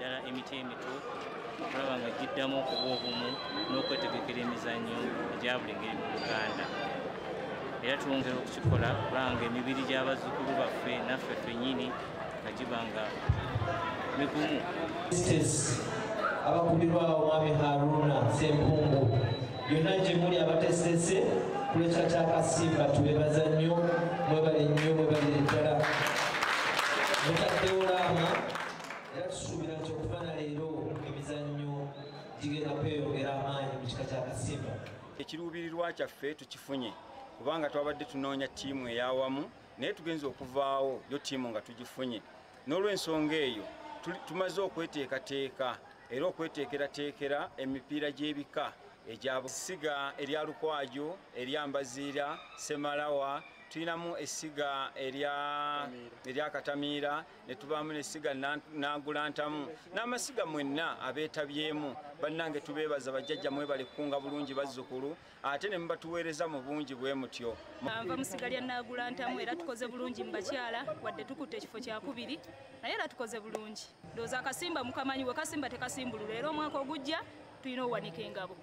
ddala emiti emito olaba nga giddamu okuba obumu n'okwetegekera emizannyo egya buli ngeri mu Uganda. Era twongera okukikola kubanga emibiri gy'abazzukulu baffe naffe ffennyini nga giba nga migumu. Abakubirwawo Mwami Haruna Ssempungu byonna gye muli abatesese ku lwekika kya Kasimba tubebaza nnyo, mwebale nnyo, mwebalire ddala mutaddewo laama era tusuubira nti okuva na leero emizannyo gigenda kweyongera amaanyi mu kika kya Kasimba. Ekiruubirirwa kyaffe tukifunye kubanga twabadde tunoonya ttiimu ey'awamu naye tugenza okuvaawo yo ttiimu nga tugifunye. N'olw'ensonga eyo tumaze okweteekateeka era okweteekerateekera emipiira gy'ebika egy'Essiga erya Lukwajo, erya Mbaziira, Semalawa, tulinamu essiga erya Katamiira, ne tubaamu n'essiga Nagulantamu n'amasiga mwenna abeetabyemu. Bannange tubeebaza bajjajja mwebale kukunga bulungi bazzukulu ate ne mubatuweereza mu bungi bwe mutyo. Nva mu ssiga lya Nagulantamu era tukoze bulungi mu bakyala wadde tukutte ekifo kyakubiri naye era tukoze bulungi. Ndowooza akasimba mukamanyi we kasimba tekasimbulula era omwaka ogujja tulina owanika engabo.